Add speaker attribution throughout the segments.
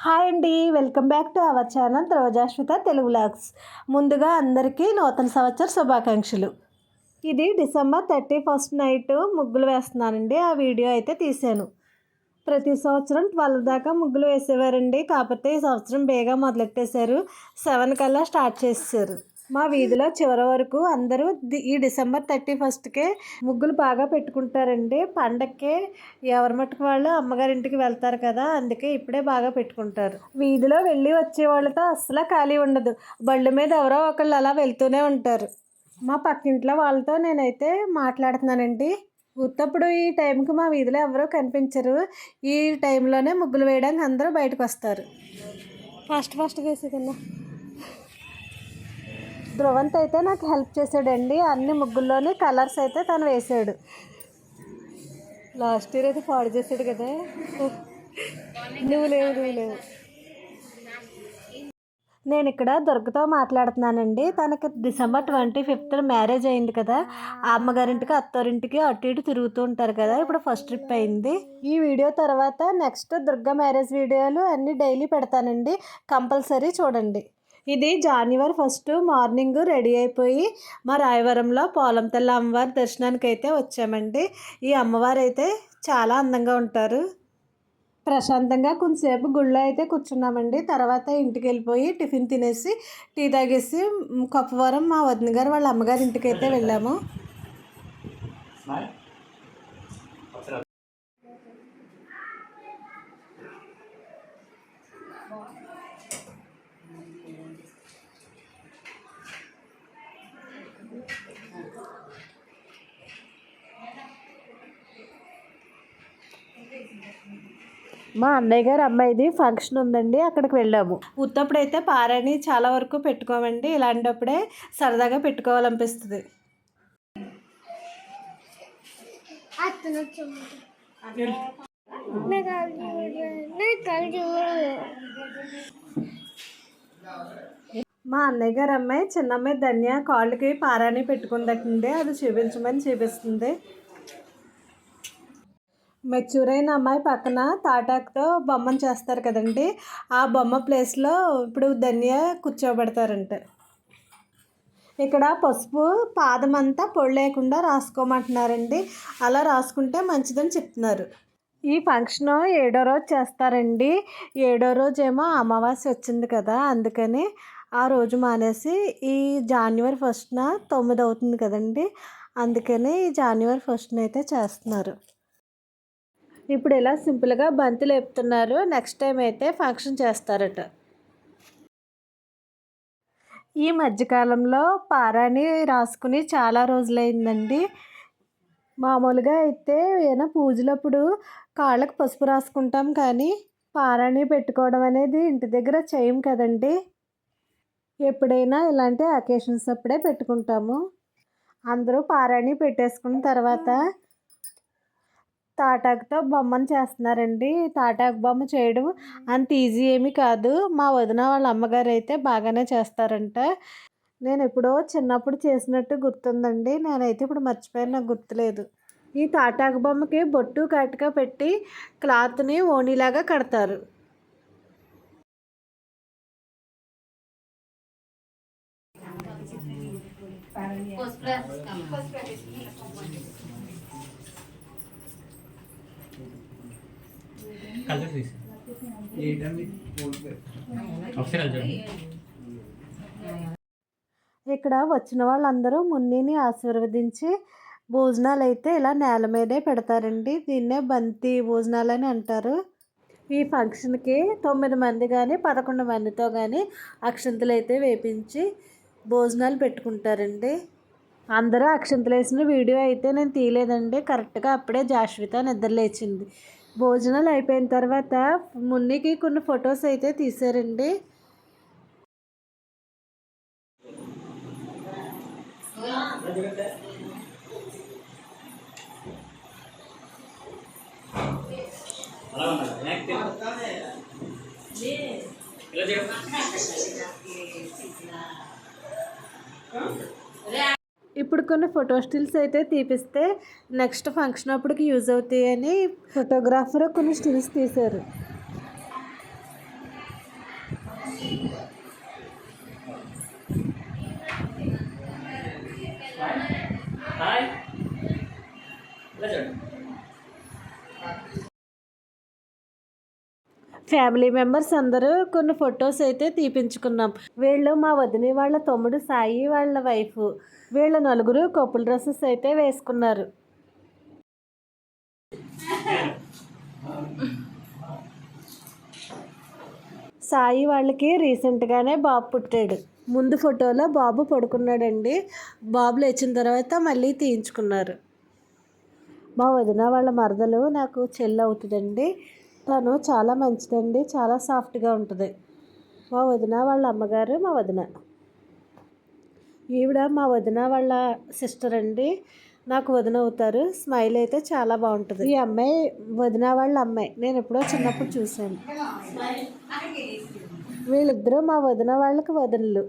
Speaker 1: Hi అండి, welcome back to our channel Rojashwitha Telugu vlogs. ముందుగా అందరికీ నూతన సంవత్సర శుభాకాంక్షలు. ఇది డిసెంబర్ 31 నైట్ ముగ్గులు వేస్తున్నానండి. ఆ వీడియో అయితే తీశాను. ప్రతి సంవత్సరం 12 దాకా ముగ్గులు వేసేవారండి. కాకపోతే ఈ సంవత్సరం బేగా మొదలెట్టేశారు. 7 కల్లా స్టార్ట్ చేసేసారు. మా వీధిలో చివరి వరకు అందరూ ఈ డిసెంబర్ 31కే ముగ్గులు బాగా పెట్టుకుంటారండి. పండక్కే ఎవరి మట్టుకు వాళ్ళు అమ్మగారింటికి వెళ్తారు కదా, అందుకే ఇప్పుడే బాగా పెట్టుకుంటారు. వీధిలో వెళ్ళి వచ్చే వాళ్ళతో అస్సలు ఖాళీ ఉండదు. బళ్ళు మీద ఎవరో ఒకళ్ళు అలా వెళ్తూనే ఉంటారు. మా పక్కింట్లో వాళ్ళతో నేనైతే మాట్లాడుతున్నానండి. ఉత్తప్పుడు ఈ టైంకి మా వీధిలో ఎవరో కనిపించరు. ఈ టైంలోనే ముగ్గులు వేయడానికి అందరూ బయటకు వస్తారు. ఫస్ట్గా వేసేదన్నా ధ్రువంత్ అయితే నాకు హెల్ప్ చేశాడండి. అన్ని ముగ్గుల్లోని కలర్స్ అయితే తను వేసాడు. లాస్ట్ ఇయర్ అయితే పాడు చేశాడు కదా. నువ్వు లేవు. నేను ఇక్కడ దుర్గతో మాట్లాడుతున్నానండి. తనకి డిసెంబర్ 25th మ్యారేజ్ అయింది కదా. ఆ అమ్మగారింటికి అత్తారింటికి అటు ఇటు తిరుగుతూ ఉంటారు కదా. ఇప్పుడు ఫస్ట్ ట్రిప్ అయింది. ఈ వీడియో తర్వాత నెక్స్ట్ దుర్గ మ్యారేజ్ వీడియోలు అన్నీ డైలీ పెడతానండి, కంపల్సరీ చూడండి. ఇది జనవరి 1 మార్నింగ్ రెడీ అయిపోయి మా రాయవరంలో పోలంతల్లి అమ్మవారి దర్శనానికి అయితే వచ్చామండి. ఈ అమ్మవారు అయితే చాలా అందంగా ఉంటారు. ప్రశాంతంగా కొంతసేపు గుళ్ళో అయితే కూర్చున్నామండి. తర్వాత ఇంటికి వెళ్ళిపోయి టిఫిన్ తినేసి టీ తాగేసి కొప్పవరం మా వదిన గారు వాళ్ళ అమ్మగారి ఇంటికి అయితే వెళ్ళాము. మా అన్నయ్య గారు అమ్మాయిది ఫంక్షన్ ఉందండి, అక్కడికి వెళ్ళాము. ఉత్తప్పుడైతే పారాని చాలా వరకు పెట్టుకోమండి. ఇలాంటప్పుడే సరదాగా పెట్టుకోవాలనిపిస్తుంది. మా అన్నయ్య గారు అమ్మాయి చిన్నమ్మాయి ధన్య కాళ్ళకి పారాని పెట్టుకుందండి. అది చూపించమని చూపిస్తుంది. మెచ్యూర్ అయిన అమ్మాయి పక్కన తాటాకుతో బొమ్మను చేస్తారు కదండి, ఆ బొమ్మ ప్లేస్లో ఇప్పుడు ధన్య కూర్చోబెడతారంట. ఇక్కడ పసుపు పాదం అంతా పొడి లేకుండా రాసుకోమంటున్నారండి. అలా రాసుకుంటే మంచిదని చెప్తున్నారు. ఈ ఫంక్షన్ 7వ రోజు చేస్తారండి. 7వ రోజు ఏమో అమావాస్య వచ్చింది కదా, అందుకని ఆ రోజు మానేసి ఈ జనవరి 1న 9 అవుతుంది కదండి, అందుకని ఈ జనవరి 1న అయితే చేస్తున్నారు. ఇప్పుడు ఇలా సింపుల్గా బంతి లేపుతున్నారు. నెక్స్ట్ టైం అయితే ఫంక్షన్ చేస్తారట. ఈ మధ్యకాలంలో పారాని రాసుకుని చాలా రోజులైందండి. మామూలుగా అయితే ఏదైనా పూజలప్పుడు కాళ్ళకు పసుపు రాసుకుంటాం, కానీ పారాని పెట్టుకోవడం అనేది ఇంటి దగ్గర చేయం కదండి. ఎప్పుడైనా ఇలాంటి అకేషన్స్ అప్పుడే పెట్టుకుంటాము. అందరూ పారాని పెట్టేసుకున్న తర్వాత తాటాకుతో బొమ్మను చేస్తున్నారండి. తాటాకు బొమ్మ చేయడం అంత ఈజీ ఏమీ కాదు. మా వదిన వాళ్ళ అమ్మగారు అయితే బాగానే చేస్తారంట. నేను ఎప్పుడో చిన్నప్పుడు చేసినట్టు గుర్తుందండి. నేనైతే ఇప్పుడు మర్చిపోయాను, నాకు గుర్తులేదు. ఈ తాటాకు బొమ్మకి బొట్టు కట్టుగా పెట్టి క్లాత్ని ఓణిలాగా కడతారు. ఇక్కడ వచ్చిన వాళ్ళందరూ మున్నిని ఆశీర్వదించి భోజనాలు అయితే ఇలా నేల మీదే పెడతారండి. దీన్నే బంతి భోజనాలు అని అంటారు. ఈ ఫంక్షన్కి 9 మంది కానీ 11 మందితో కానీ అక్షంతలు అయితే వేపించి భోజనాలు పెట్టుకుంటారండి. అందరూ అక్షంతలు వేసిన వీడియో అయితే నేను తీయలేదండి. కరెక్ట్గా అప్పుడే జాశ్విత నిద్ర లేచింది. భోజనాలు అయిపోయిన తర్వాత మున్నికి కొన్ని ఫొటోస్ అయితే తీశారండి. ఇప్పుడు కొన్ని ఫోటో స్టిల్స్ అయితే తీపిస్తే నెక్స్ట్ ఫంక్షన్ అప్పటికి యూజ్ అవుతాయని ఫోటోగ్రాఫర్ కొన్ని స్టిల్స్ తీశారు. ఫ్యామిలీ మెంబర్స్ అందరూ కొన్ని ఫొటోస్ అయితే తీపించుకున్నాం. వీళ్ళు మా వదిన వాళ్ళ తమ్ముడు సాయి వాళ్ళ వైఫ్. వీళ్ళ నలుగురు కపుల్ డ్రెస్సెస్ అయితే వేసుకున్నారు. సాయి వాళ్ళకి రీసెంట్గానే బాబు పుట్టాడు. ముందు ఫోటోలో బాబు పడుకున్నాడండి. బాబు లేచిన తర్వాత మళ్ళీ తీయించుకున్నారు. మా వదిన వాళ్ళ మరదలు నాకు చెల్లి అవుతుందండి. తను చాలా మంచిదండి, చాలా సాఫ్ట్గా ఉంటుంది. మా వదిన వాళ్ళ అమ్మగారు మా వదిన. ఈవిడ మా వదిన వాళ్ళ సిస్టర్ అండి, నాకు వదిన అవుతారు. స్మైల్ అయితే చాలా బాగుంటుంది. ఈ అమ్మాయి వదిన వాళ్ళ అమ్మాయి, నేను ఎప్పుడో చిన్నప్పుడు చూశాను. వీళ్ళిద్దరూ మా వదిన వాళ్ళకి వదినలు.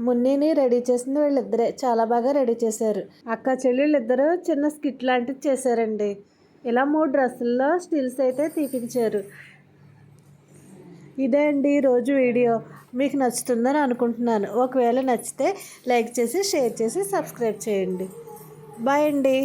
Speaker 1: మున్నిని రెడీ చేసింది వీళ్ళిద్దరే, చాలా బాగా రెడీ చేశారు. అక్క చెల్లెళ్ళు ఇద్దరు చిన్న స్కిట్ లాంటిది చేశారండి. ఇలా 3 డ్రెస్సుల్లో స్టిల్స్ అయితే తీపించారు. ఇదే అండి ఈరోజు వీడియో. మీకు నచ్చుతుందని అనుకుంటున్నాను. ఒకవేళ నచ్చితే లైక్ చేసి, షేర్ చేసి, సబ్స్క్రైబ్ చేయండి. బాయ్ అండి.